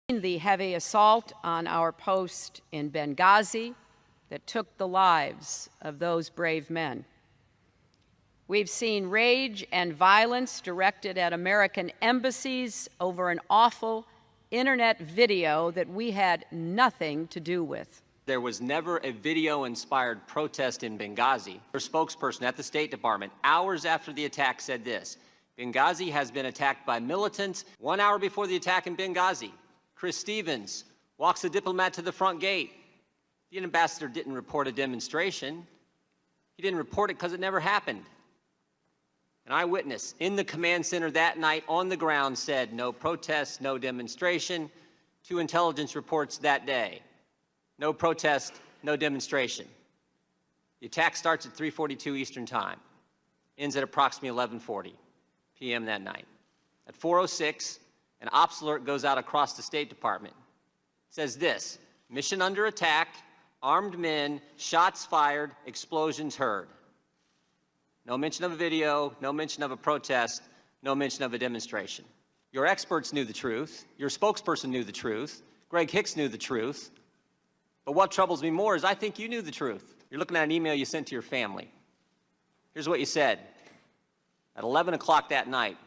The heavy assault on our post in Benghazi that took the lives of those brave men. We've seen rage and violence directed at American embassies over an awful internet video that we had nothing to do with. There was never a video-inspired protest in Benghazi. Her spokesperson at the State Department, hours after the attack, said this: Benghazi has been attacked by militants. 1 hour before the attack in Benghazi, Chris Stevens walks the diplomat to the front gate. The ambassador didn't report a demonstration. He didn't report it because it never happened. An eyewitness in the command center that night on the ground said no protest, no demonstration. 2 intelligence reports that day. No protest, no demonstration. The attack starts at 3:42 Eastern Time, ends at approximately 11:40 p.m. that night. At 4:06, an ops alert goes out across the State Department. It says this: mission under attack, armed men, shots fired, explosions heard. No mention of a video, no mention of a protest, no mention of a demonstration. Your experts knew the truth. Your spokesperson knew the truth. Greg Hicks knew the truth. But what troubles me more is I think you knew the truth. You're looking at an email you sent to your family. Here's what you said. At 11 o'clock that night,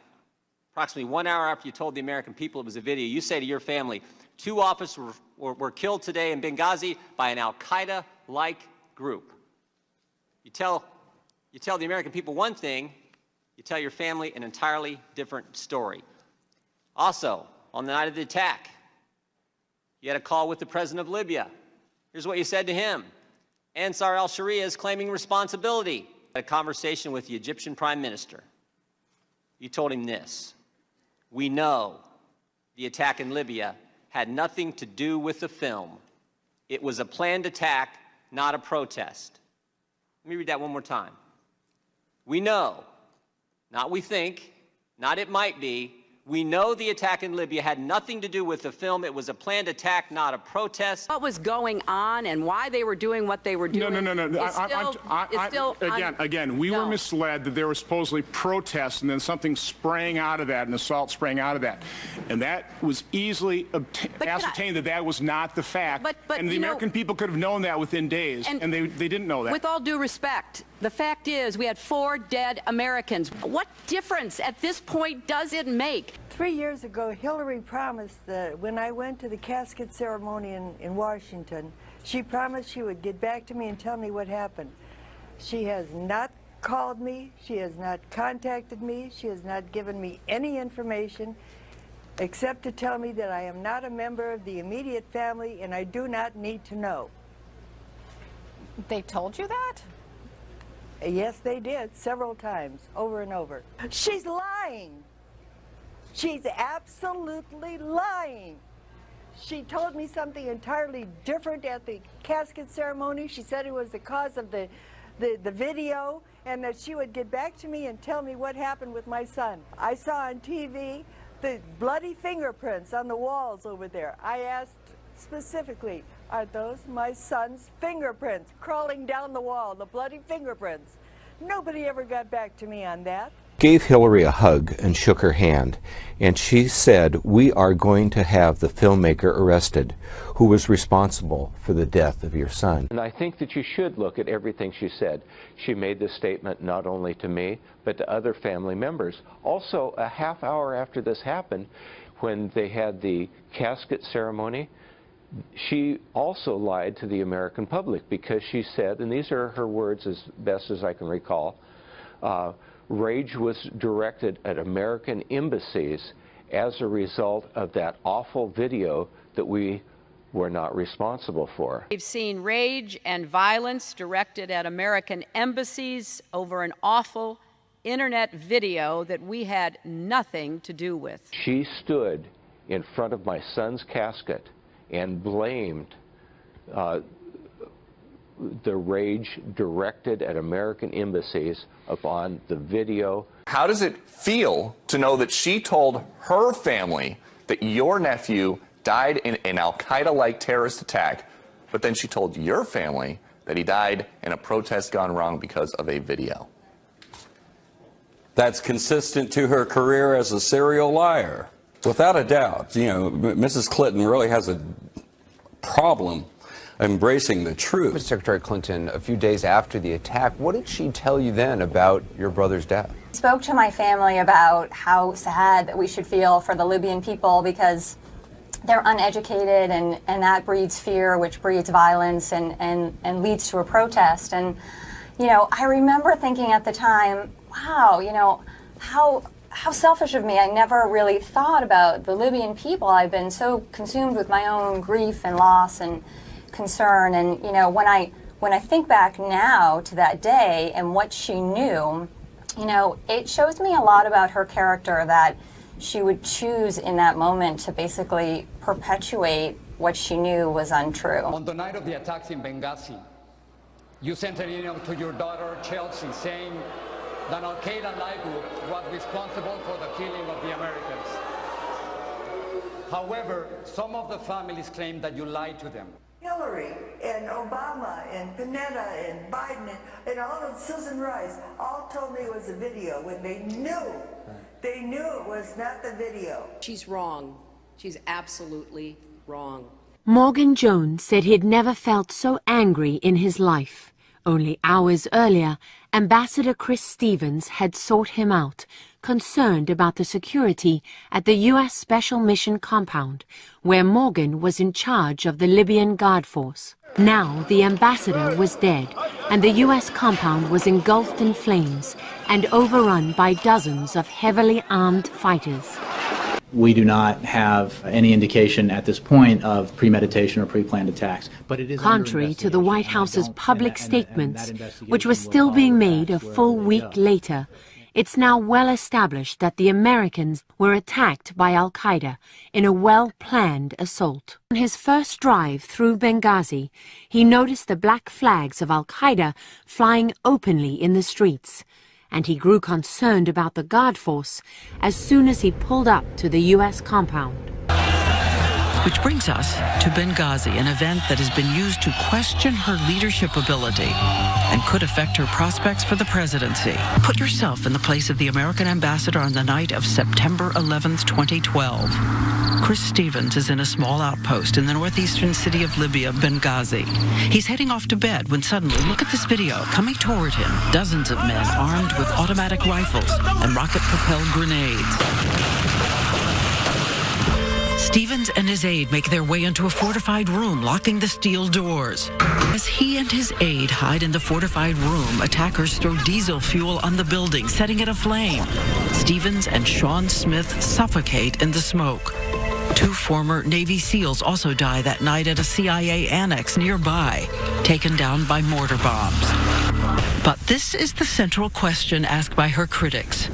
approximately 1 hour after you told the American people it was a video, you say to your family, 2 officers were killed today in Benghazi by an al-Qaeda-like group. You tell the American people one thing, you tell your family an entirely different story. Also, on the night of the attack, you had a call with the president of Libya. Here's what you said to him: Ansar al-Sharia is claiming responsibility. A conversation with the Egyptian prime minister. You told him this: we know the attack in Libya had nothing to do with the film. It was a planned attack, not a protest. Let me read that one more time. We know, not we think, not it might be, we know the attack in Libya had nothing to do with the film. It was a planned attack, not a protest. What was going on and why they were doing what they were doing? No. Again, we were misled that there was supposedly protests and then something sprang out of that, an assault sprang out of that. And that was easily ascertained that was not the fact. And the American people could have known that within days, and they didn't know that. With all due respect, the fact is we had 4 dead Americans. What difference at this point does it make? 3 years ago, Hillary promised that when I went to the casket ceremony in Washington, she promised she would get back to me and tell me what happened. She has not called me. She has not contacted me. She has not given me any information except to tell me that I am not a member of the immediate family and I do not need to know. They told you that? Yes, they did, several times, over and over. She's lying. She's absolutely lying. She told me something entirely different at the casket ceremony. She said it was the cause of the video and that she would get back to me and tell me what happened with my son. I saw on TV the bloody fingerprints on the walls over there. I asked specifically, are those my son's fingerprints crawling down the wall, the bloody fingerprints? Nobody ever got back to me on that. Gave Hillary a hug and shook her hand, and she said, we are going to have the filmmaker arrested who was responsible for the death of your son. And I think that you should look at everything she said. She made this statement not only to me, but to other family members. Also, a half hour after this happened, when they had the casket ceremony, she also lied to the American public because she said, and these are her words as best as I can recall, rage was directed at American embassies as a result of that awful video that we were not responsible for. We've seen rage and violence directed at American embassies over an awful internet video that we had nothing to do with. She stood in front of my son's casket and blamed the rage directed at American embassies upon the video. How does it feel to know that she told her family that your nephew died in an al-Qaeda-like terrorist attack, but then she told your family that he died in a protest gone wrong because of a video? That's consistent to her career as a serial liar. Without a doubt, you know, Mrs. Clinton really has a problem embracing the truth. Secretary Clinton, a few days after the attack, what did she tell you then about your brother's death? I spoke to my family about how sad that we should feel for the Libyan people because they're uneducated and that breeds fear, which breeds violence and leads to a protest. And, you know, I remember thinking at the time, wow, you know, how selfish of me. I never really thought about the Libyan people. I've been so consumed with my own grief and loss and concern. And, you know, when I think back now to that day and what she knew, you know, it shows me a lot about her character, that she would choose in that moment to basically perpetuate what she knew was untrue. On the night of the attacks in Benghazi, you sent an email to your daughter, Chelsea, saying that Al-Qaeda group was responsible for the killing of the Americans. However, some of the families claim that you lied to them. Hillary and Obama and Panetta and Biden and all of Susan Rice all told me it was a video when they knew it was not the video. She's wrong. She's absolutely wrong. Morgan Jones said he'd never felt so angry in his life. Only hours earlier, Ambassador Chris Stevens had sought him out, concerned about the security at the U.S. Special Mission compound, where Morgan was in charge of the Libyan Guard Force. Now the ambassador was dead, and the U.S. compound was engulfed in flames and overrun by dozens of heavily armed fighters. We do not have any indication at this point of premeditation or pre-planned attacks. But it is contrary to the White House's public statements, which were still being made a full week later. It's now well established that the Americans were attacked by Al-Qaeda in a well-planned assault. On his first drive through Benghazi, he noticed the black flags of Al-Qaeda flying openly in the streets, and he grew concerned about the guard force as soon as he pulled up to the U.S. compound. Which brings us to Benghazi, an event that has been used to question her leadership ability and could affect her prospects for the presidency. Put yourself in the place of the American ambassador on the night of September 11th, 2012. Chris Stevens is in a small outpost in the northeastern city of Libya, Benghazi. He's heading off to bed when suddenly, look at this video, coming toward him, dozens of men armed with automatic rifles and rocket-propelled grenades. Stevens and his aide make their way into a fortified room, locking the steel doors. As he and his aide hide in the fortified room, attackers throw diesel fuel on the building, setting it aflame. Stevens and Sean Smith suffocate in the smoke. 2 former Navy SEALs also die that night at a CIA annex nearby, taken down by mortar bombs. But this is the central question asked by her critics.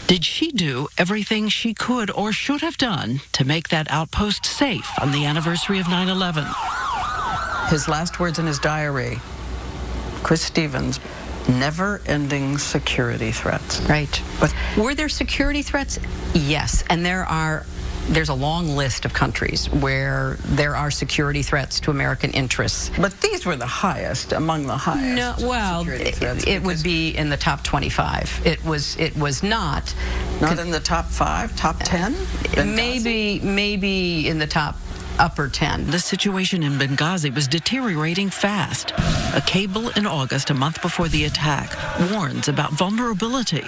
Did she do everything she could or should have done to make that outpost safe on the anniversary of 9/11? His last words in his diary, Chris Stevens, never-ending security threats. Right. But were there security threats? Yes. And there's a long list of countries where there are security threats to American interests. But these were the highest, among the highest. No, well, it would be in the top 25. It was not. Not in the top 5, top 10? Maybe in the top upper 10. The situation in Benghazi was deteriorating fast. A cable in August, a month before the attack, warns about vulnerability.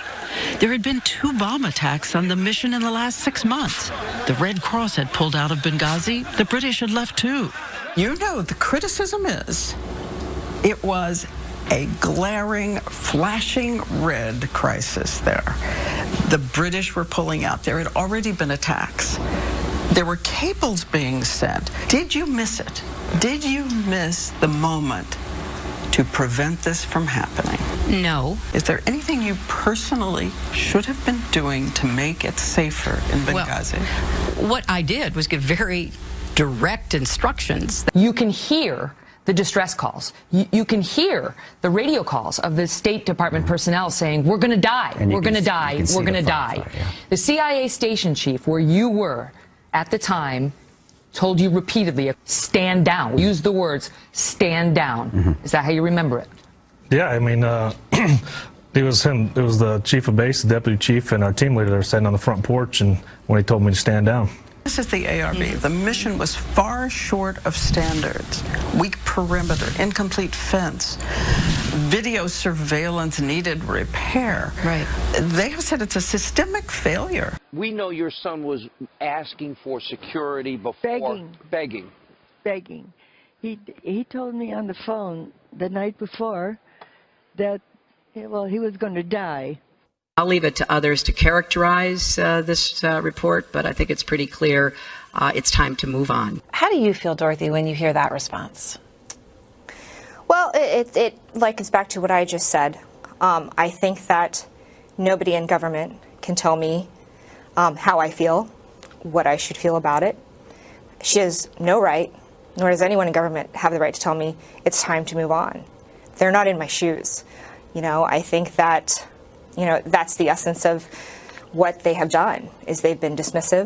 There had been 2 bomb attacks on the mission in the last 6 months. The Red Cross had pulled out of Benghazi. The British had left too. You know, the criticism is it was a glaring, flashing red crisis there. The British were pulling out. There had already been attacks. There were cables being sent. Did you miss it? Did you miss the moment to prevent this from happening? No. Is there anything you personally should have been doing to make it safer in Benghazi? Well, what I did was give very direct instructions. You can hear the distress calls. You can hear the radio calls of the State Department personnel saying, we're going to die, we're going to die, we're going to die. Yeah. The CIA station chief, where you were at the time, told you repeatedly, stand down. Use the words, stand down. Is that how you remember it? Yeah, I mean, It was him. It was the chief of base, the deputy chief, and our team leader. They were sitting on the front porch, and when he told me to stand down. This is the ARB. The mission was far short of standards. Weak perimeter, incomplete fence, video surveillance needed repair. Right. They have said it's a systemic failure. We know your son was asking for security before. Begging. He told me on the phone the night before that, well, he was going to die. I'll leave it to others to characterize this report, but I think it's pretty clear it's time to move on. How do you feel, Dorothy, when you hear that response? Well, it likens back to what I just said. I think that nobody in government can tell me how I feel, what I should feel about it. She has no right, nor does anyone in government have the right to tell me it's time to move on. They're not in my shoes. I think that, that's the essence of what they have done, is they've been dismissive.